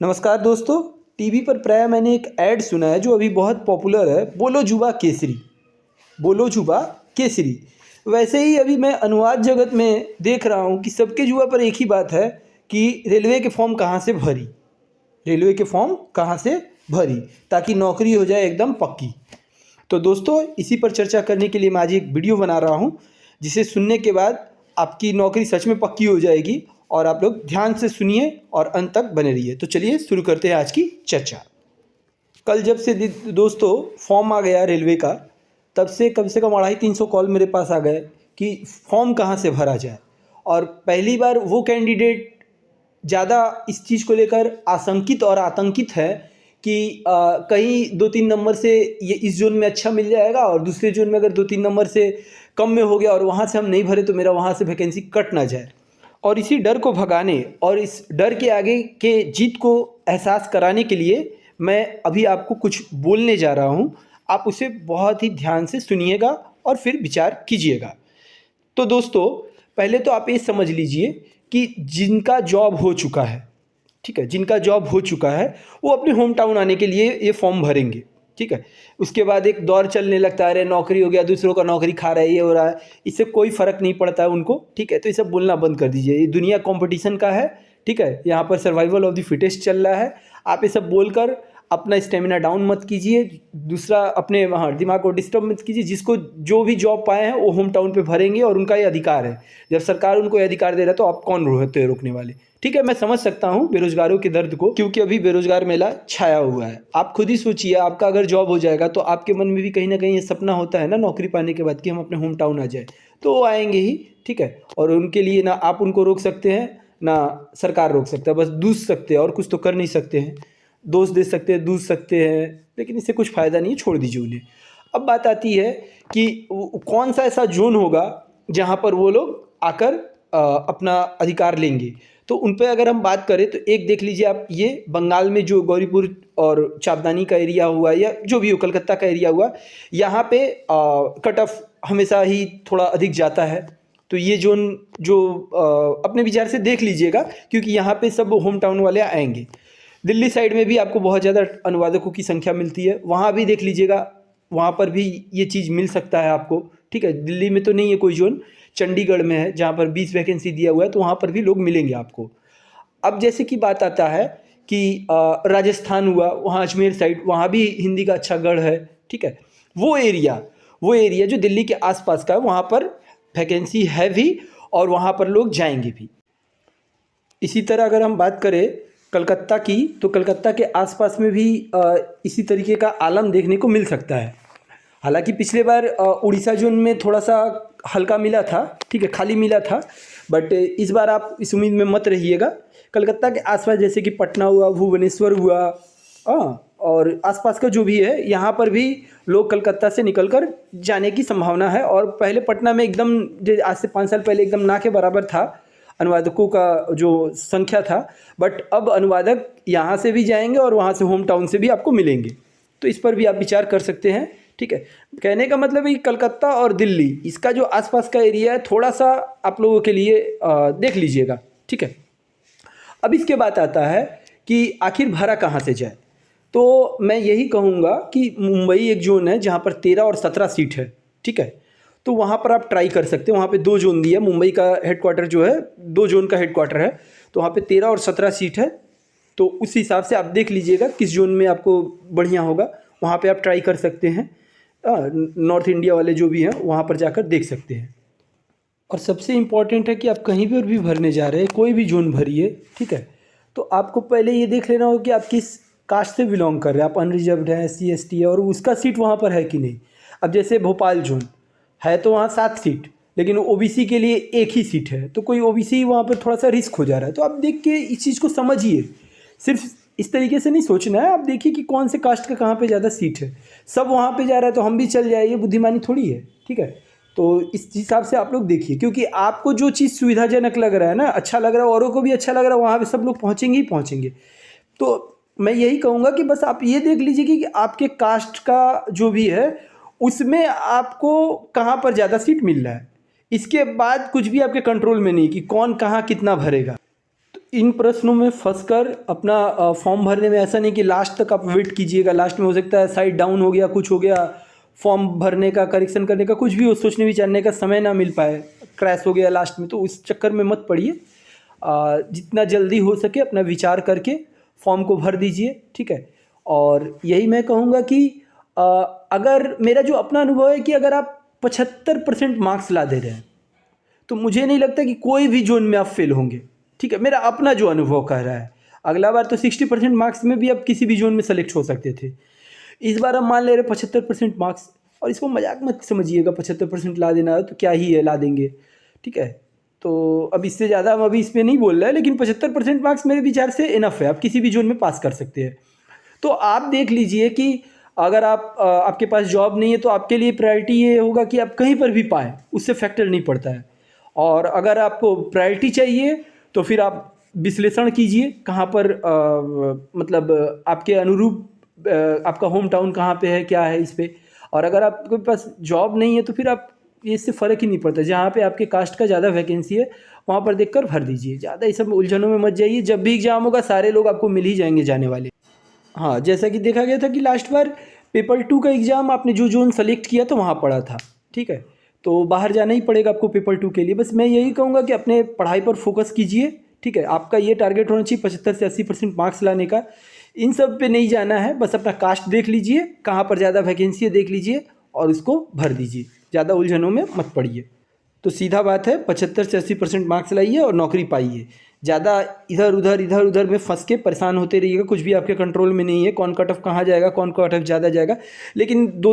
नमस्कार दोस्तों। टीवी पर प्राय मैंने एक ऐड सुना है जो अभी बहुत पॉपुलर है, बोलो जुबा केसरी। बोलो जुबा केसरी। वैसे ही अभी मैं अनुवाद जगत में देख रहा हूँ कि सबके जुआ पर एक ही बात है कि रेलवे के फॉर्म कहाँ से भरी, रेलवे के फॉर्म कहाँ से भरी ताकि नौकरी हो जाए एकदम पक्की। तो दोस्तों इसी पर चर्चा करने के लिए मैं आज एक वीडियो बना रहा हूँ जिसे सुनने के बाद आपकी नौकरी सच में पक्की हो जाएगी और आप लोग ध्यान से सुनिए और अंत तक बने रहिए। तो चलिए शुरू करते हैं आज की चर्चा। कल जब से दोस्तों फॉर्म आ गया रेलवे का, तब से कम 250-300 कॉल मेरे पास आ गए कि फॉर्म कहाँ से भरा जाए। और पहली बार वो कैंडिडेट ज़्यादा इस चीज़ को लेकर आशंकित और आतंकित है कि कहीं 2-3 नंबर से ये इस जोन में अच्छा मिल जाएगा और दूसरे जोन में अगर 2-3 नंबर से कम में हो गया और वहाँ से हम नहीं भरे तो मेरा वहाँ से वैकेंसी कट ना जाए। और इसी डर को भगाने और इस डर के आगे के जीत को एहसास कराने के लिए मैं अभी आपको कुछ बोलने जा रहा हूँ। आप उसे बहुत ही ध्यान से सुनिएगा और फिर विचार कीजिएगा। तो दोस्तों पहले तो आप ये समझ लीजिए कि जिनका जॉब हो चुका है, ठीक है, जिनका जॉब हो चुका है वो अपने होम टाउन आने के लिए ये फॉर्म भरेंगे, ठीक है। उसके बाद एक दौर चलने लगता है, अरे नौकरी हो गया, दूसरों का नौकरी खा रहा है, ये हो रहा है, इससे कोई फ़र्क नहीं पड़ता है उनको, ठीक है। तो ये सब बोलना बंद कर दीजिए, ये दुनिया कंपटीशन का है, ठीक है। यहाँ पर सर्वाइवल ऑफ द फिटेस्ट चल रहा है। आप ये सब बोलकर अपना स्टेमिना डाउन मत कीजिए, दूसरा अपने दिमाग को डिस्टर्ब मत कीजिए। जिसको जो भी जॉब पाए हैं वो होम टाउन पे भरेंगे और उनका ये अधिकार है। जब सरकार उनको ये अधिकार दे रहा है तो आप कौन होते हैं रोकने वाले, ठीक है। मैं समझ सकता हूँ बेरोजगारों के दर्द को, क्योंकि अभी बेरोजगार मेला छाया हुआ है। आप खुद ही सोचिए, आपका अगर जॉब हो जाएगा तो आपके मन में भी कहीं ना कहीं ये सपना होता है ना नौकरी पाने के बाद कि हम अपने होम टाउन आ जाए, तो वो आएंगे ही, ठीक है। और उनके लिए ना आप उनको रोक सकते हैं ना सरकार रोक सकता है, बस दूस सकते हैं और कुछ तो कर नहीं सकते हैं। दोष दे सकते हैं, दूस सकते हैं, लेकिन इससे कुछ फ़ायदा नहीं है, छोड़ दीजिए उन्हें। अब बात आती है कि कौन सा ऐसा जोन होगा जहाँ पर वो लोग आकर अपना अधिकार लेंगे। तो उन पर अगर हम बात करें तो एक देख लीजिए आप, ये बंगाल में जो गौरीपुर और चापदानी का एरिया हुआ या जो भी हो, कलकत्ता का एरिया हुआ, यहाँ पे कट ऑफ हमेशा ही थोड़ा अधिक जाता है। तो ये जोन जो अपने विचार से देख लीजिएगा, क्योंकि यहाँ पे सब होम टाउन वाले आएंगे। दिल्ली साइड में भी आपको बहुत ज़्यादा अनुवादकों की संख्या मिलती है, वहाँ भी देख लीजिएगा, वहाँ पर भी ये चीज़ मिल सकता है आपको, ठीक है। दिल्ली में तो नहीं है कोई जोन, चंडीगढ़ में है जहाँ पर 20 वैकेंसी दिया हुआ है, तो वहाँ पर भी लोग मिलेंगे आपको। अब जैसे कि बात आता है कि राजस्थान हुआ, वहाँ अजमेर साइड, वहाँ भी हिंदी का अच्छा गढ़ है, ठीक है। वो एरिया जो दिल्ली के आसपास का है, वहाँ पर वैकेंसी है भी और वहाँ पर लोग जाएंगे भी। इसी तरह अगर हम बात करें कलकत्ता की, तो कलकत्ता के आसपास में भी इसी तरीके का आलम देखने को मिल सकता है। हालांकि पिछले बार उड़ीसा जोन में थोड़ा सा हल्का मिला था, ठीक है, खाली मिला था, बट इस बार आप इस उम्मीद में मत रहिएगा। कलकत्ता के आसपास जैसे कि पटना हुआ, भुवनेश्वर हुआ, और आसपास का जो भी है, यहाँ पर भी लोग कलकत्ता से निकलकर जाने की संभावना है। और पहले पटना में एकदम आज से 5 साल पहले एकदम ना के बराबर था अनुवादकों का जो संख्या था, बट अब अनुवादक यहाँ से भी जाएंगे और वहाँ से होम टाउन से भी आपको मिलेंगे। तो इस पर भी आप विचार कर सकते हैं, ठीक है। कहने का मतलब है कि कलकत्ता और दिल्ली, इसका जो आसपास का एरिया है, थोड़ा सा आप लोगों के लिए देख लीजिएगा, ठीक है। अब इसके बाद आता है कि आखिर भरा कहाँ से जाए। तो मैं यही कहूँगा कि मुंबई एक जोन है जहाँ पर 13 और 17 सीट है, ठीक है। तो वहाँ पर आप ट्राई कर सकते हैं। वहाँ पे 2 जोन दिया, मुंबई का हेडक्वार्टर जो है 2 जोन का हेडक्वार्टर है, तो वहाँ पे 13 और 17 सीट है। तो उस हिसाब से आप देख लीजिएगा किस जोन में आपको बढ़िया होगा, वहाँ पे आप ट्राई कर सकते हैं। नॉर्थ इंडिया वाले जो भी हैं वहाँ पर जाकर देख सकते हैं। और सबसे इम्पॉर्टेंट है कि आप कहीं पर भी भरने जा रहे हैं, कोई भी जोन भरिए, ठीक है, तो आपको पहले ये देख लेना होगा कि आप किस कास्ट से बिलोंग कर रहे हैं। आप अनरिजर्व्ड हैं, SC ST है, और उसका सीट वहाँ पर है कि नहीं। अब जैसे भोपाल जोन है तो वहाँ 7 सीट, लेकिन OBC के लिए 1 ही सीट है, तो कोई OBC वहाँ पर थोड़ा सा रिस्क हो जा रहा है। तो आप देख के इस चीज़ को समझिए, सिर्फ इस तरीके से नहीं सोचना है। आप देखिए कि कौन से कास्ट का कहाँ पे ज़्यादा सीट है, सब वहाँ पे जा रहा है तो हम भी चल जाए, ये बुद्धिमानी थोड़ी है, ठीक है। तो इस हिसाब से आप लोग देखिए, क्योंकि आपको जो चीज़ सुविधाजनक लग रहा है ना, अच्छा लग रहा है, औरों को भी अच्छा लग रहा है, वहाँ पे सब लोग पहुँचेंगे ही पहुँचेंगे। तो मैं यही कहूँगा कि बस आप ये देख लीजिए कि आपके कास्ट का जो भी है उसमें आपको कहाँ पर ज़्यादा सीट मिल रहा है। इसके बाद कुछ भी आपके कंट्रोल में नहीं कि कौन कहाँ कितना भरेगा। तो इन प्रश्नों में फंसकर अपना फॉर्म भरने में ऐसा नहीं कि लास्ट तक आप वेट कीजिएगा, लास्ट में हो सकता है साइट डाउन हो गया, कुछ हो गया, फॉर्म भरने का, करेक्शन करने का, कुछ भी हो, सोचने विचारने का समय ना मिल पाए, क्रैश हो गया लास्ट में, तो उस चक्कर में मत पड़िए। जितना जल्दी हो सके अपना विचार करके फॉर्म को भर दीजिए, ठीक है। और यही मैं कहूँगा कि अगर मेरा जो अपना अनुभव है कि अगर आप 75% मार्क्स ला दे रहे हैं तो मुझे नहीं लगता कि कोई भी जोन में आप फेल होंगे, ठीक है। मेरा अपना जो अनुभव कह रहा है, अगला बार तो 60% मार्क्स में भी आप किसी भी जोन में सेलेक्ट हो सकते थे, इस बार हम मान ले रहे 75% मार्क्स, और इसको मजाक मत समझिएगा, 75% ला देना तो क्या ही है, ला देंगे, ठीक है। तो अब इससे ज़्यादा हम अभी इस पर नहीं बोल रहे हैं, लेकिन 75% मार्क्स मेरे विचार से इनफ है, आप किसी भी जोन में पास कर सकते हैं। तो आप देख लीजिए कि अगर आपके पास जॉब नहीं है तो आपके लिए प्रायोरिटी ये होगा कि आप कहीं पर भी पाएँ, उससे फैक्टर नहीं पड़ता है। और अगर आपको प्रायोरिटी चाहिए तो फिर आप विश्लेषण कीजिए कहाँ पर मतलब आपके अनुरूप आपका होम टाउन कहाँ पे है, क्या है इस पे। और अगर आपके पास जॉब नहीं है तो फिर आप, ये इससे फ़र्क ही नहीं पड़ता, जहाँ पे आपके कास्ट का ज़्यादा वैकेंसी है वहाँ पर देखकर भर दीजिए, ज़्यादा इस सब उलझनों में मत जाइए। जब भी एग्ज़ाम होगा सारे लोग आपको मिल ही जाएंगे जाने वाले। हाँ, जैसा कि देखा गया था कि लास्ट बार पेपर 2 का एग्ज़ाम आपने जो जोन सेलेक्ट किया तो वहाँ पड़ा था, ठीक है। तो बाहर जाना ही पड़ेगा आपको पेपर 2 के लिए। बस मैं यही कहूँगा कि अपने पढ़ाई पर फोकस कीजिए, ठीक है। आपका ये टारगेट होना चाहिए 75 से 80% मार्क्स लाने का। इन सब पे नहीं जाना है, बस अपना कास्ट देख लीजिए, कहाँ पर ज़्यादा वैकेंसी है देख लीजिए और उसको भर दीजिए, ज़्यादा उलझनों में मत पड़िए। तो सीधा बात है, 75 से 80% मार्क्स लाइए और नौकरी पाइए। ज़्यादा इधर उधर में फंस के परेशान होते रहिएगा, कुछ भी आपके कंट्रोल में नहीं है, कौन कट ऑफ कहाँ जाएगा, कौन कट ऑफ ज़्यादा जाएगा। लेकिन दो